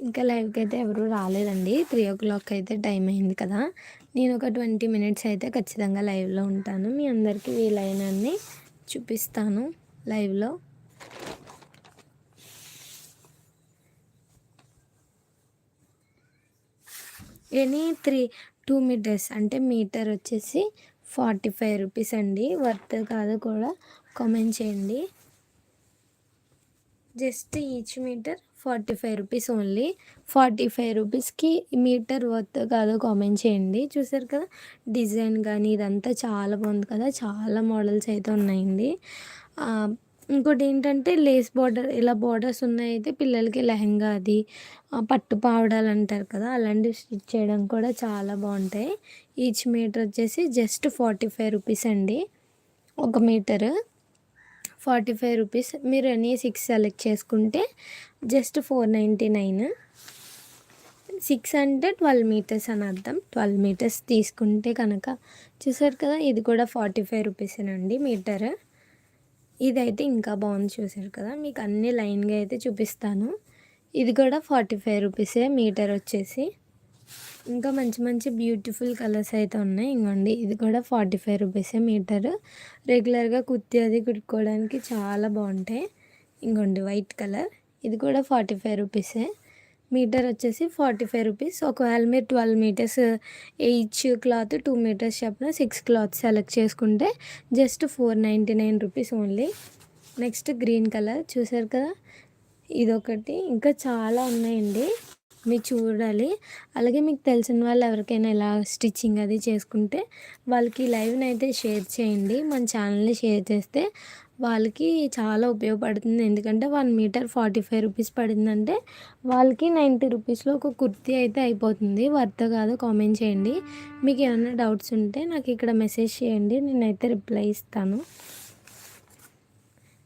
ఇంకా లైవ్‌కి అయితే ఎవరు రాలేదండి. 3:00 అయితే టైం అయింది కదా! నేను ఒక 20 మినిట్స్ అయితే ఖచ్చితంగా లైవ్‌లో ఉంటాను. మీ అందరికీ వీలైనన్ని చూపిస్తాను లైవ్‌లో. ఎనీ 2 మీటర్స్ అంటే మీటర్ వచ్చేసి 45 రూపీస్ అండి. వర్త్ కాదో కూడా కామెంట్ చేయండి. Just each metre 45 rupees only. 45 రూపీస్‌కి మీటర్ వర్త్ కాదో కామెంట్ చేయండి. చూసారు కదా! డిజైన్ గానీ ఇదంతా చాలా బాగుంది కదా! చాలా మోడల్స్ అయితే ఉన్నాయండి. ఇంకోటేంటంటే లేస్ బోర్డర్ ఇలా బోర్డర్స్ ఉన్నాయైతే పిల్లలకి లెహెంగా అది పట్టు పావడాలు అంటారు కదా! అలాంటివి స్టిచ్ చేయడం కూడా చాలా బాగుంటాయి. ఈచ్ మీటర్ వచ్చేసి జస్ట్ 45 రూపీస్ అండి. ఒక మీటరు. 45 రూపీస్. మీరు ఎనీ 6 సెలెక్ట్ చేసుకుంటే జస్ట్ 499. 6 అంటే 12 మీటర్స్ అని అర్థం. 12 మీటర్స్ తీసుకుంటే కనుక చూసారు కదా! ఇది కూడా 45 రూపీసేనండి మీటర్. ఇదైతే ఇంకా బాగుంది చూసారు కదా! మీకు అన్నీ లైన్‌గా అయితే చూపిస్తాను. ఇది కూడా 45 రూపీసే మీటర్ వచ్చేసి. ఇంకా మంచి మంచి బ్యూటిఫుల్ కలర్స్ అయితే ఉన్నాయి. ఇంగోండి ఇది కూడా 45 రూపీసే మీటరు. రెగ్యులర్‌గా కుర్తీ అది కుట్టుకోవడానికి చాలా బాగుంటాయి. ఇంగోండి వైట్ కలర్. ఇది కూడా 45 రూపీసే. మీటర్ వచ్చేసి 45 రూపీస్. ఒకవేళ మీరు 12 మీటర్స్ ఈచ్ క్లాత్ 2 మీటర్స్ చొప్పున 6 క్లాత్స్ సెలెక్ట్ చేసుకుంటే just 499 rupees only. Next green colour చూసారు కదా! ఇదొకటి. ఇంకా చాలా ఉన్నాయండి. మీరు చూడాలి. అలాగే మీకు తెలిసిన వాళ్ళు ఎవరికైనా ఇలా స్టిచ్చింగ్ అది చేసుకుంటే వాళ్ళకి లైవ్‌నైతే షేర్ చేయండి. మన ఛానల్‌ని షేర్ చేస్తే వాళ్ళకి చాలా ఉపయోగపడుతుంది. ఎందుకంటే 1 మీటర్ 45 రూపీస్ పడిందంటే వాళ్ళకి 90 రూపీస్‌లో ఒక కుర్తీ అయితే అయిపోతుంది. వర్త్ కాదో కామెంట్ చేయండి. మీకు ఏమైనా డౌట్స్ ఉంటే నాకు ఇక్కడ మెసేజ్ చేయండి. నేనైతే రిప్లై ఇస్తాను.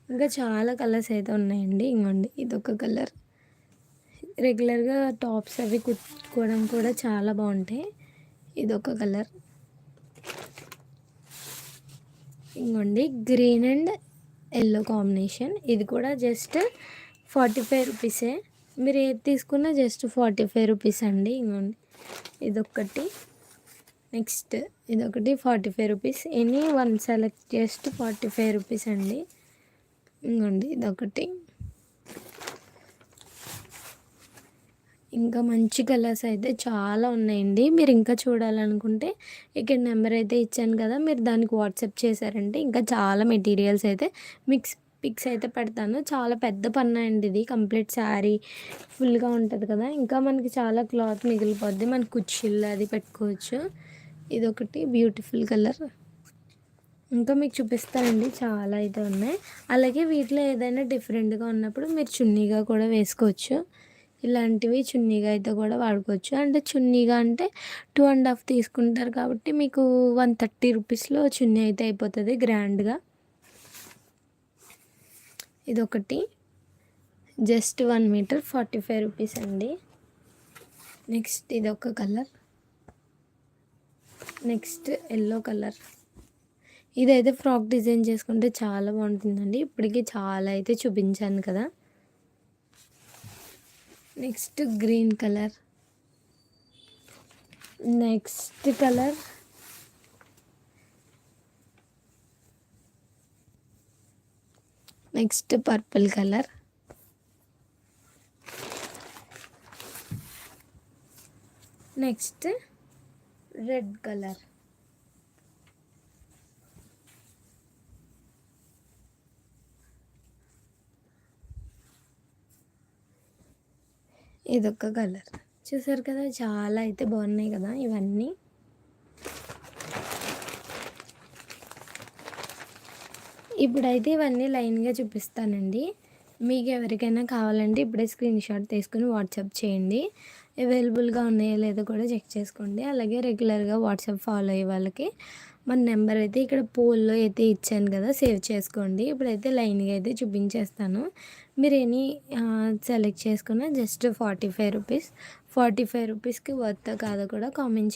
ఇంకా చాలా కలర్స్ అయితే ఉన్నాయండి. ఇంగోండి ఇదొక కలర్. రెగ్యులర్‌గా టాప్స్ అవి కుట్టుకోవడం కూడా చాలా బాగుంటాయి. ఇదొక కలర్. ఇంగోండి గ్రీన్ అండ్ యెల్లో కాంబినేషన్. ఇది కూడా జస్ట్ 45 రూపీసే. మీరు ఏది తీసుకున్నా జస్ట్ 45 రూపీస్ అండి. ఇంగోండి ఇదొకటి. నెక్స్ట్ ఇదొకటి 45 rupees. Any one select just 45 rupees అండి. ఇంగోండి ఇదొకటి. ఇంకా మంచి కలర్స్ అయితే చాలా ఉన్నాయండి. మీరు ఇంకా చూడాలనుకుంటే ఇక్కడ నెంబర్ అయితే ఇచ్చాను కదా! మీరు దానికి వాట్సాప్ చేశారంటే ఇంకా చాలా మెటీరియల్స్ అయితే పిక్స్ అయితే పెడతాను. చాలా పెద్ద పన్నా అండి ఇది. కంప్లీట్ శారీ ఫుల్‌గా ఉంటది కదా! ఇంకా మనకి చాలా క్లాత్ మిగిలిపోద్ది. మన కుర్చీలు అది పెట్టుకోవచ్చు. ఇదొకటి బ్యూటిఫుల్ కలర్. ఇంకా మీకు చూపిస్తానండి. చాలా అయితే ఉన్నాయి. అలాగే వీటిలో ఏదైనా డిఫరెంట్‌గా ఉన్నప్పుడు మీరు చున్నీగా కూడా వేసుకోవచ్చు. ఇలాంటివి చున్నీగా అయితే కూడా వాడుకోవచ్చు. అంటే చున్నీగా అంటే 2 ½ తీసుకుంటారు కాబట్టి మీకు 130 రూపీస్‌లో చున్నీ అయితే అయిపోతది గ్రాండ్‌గా. ఇదొకటి. జస్ట్ 1 మీటర్ 45 రూపీస్ అండి. నెక్స్ట్ ఇదొక కలర్. Next yellow colour. ఇదైతే ఫ్రాక్ డిజైన్ చేసుకుంటే చాలా బాగుంటుందండి. ఇప్పటికి చాలా అయితే చూపించాను కదా! Next green colour. Next colour next purple colour. Next red colour. ఇదొక కలర్. చూసారు కదా! చాలా అయితే బాగున్నాయి కదా ఇవన్నీ. ఇప్పుడైతే ఇవన్నీ లైన్‌గా చూపిస్తానండి. మీకు ఎవరికైనా కావాలంటే ఇప్పుడే స్క్రీన్‌షాట్ తీసుకొని వాట్సాప్ చేయండి. అవైలబుల్‌గా ఉన్నాయో లేదో కూడా చెక్ చేసుకోండి. అలాగే రెగ్యులర్‌గా వాట్సాప్ ఫాలో అయ్యే వాళ్ళకి మన నెంబర్ అయితే ఇక్కడ పోల్‌లో అయితే ఇచ్చాను కదా! సేవ్ చేసుకోండి. ఇప్పుడైతే లైన్‌గా అయితే చూపించేస్తాను. మీరు ఎనీ సెలెక్ట్ చేసుకున్న జస్ట్ 45 రూపీస్. 45 రూపీస్‌కి వర్తా కాదో కూడా కామెంట్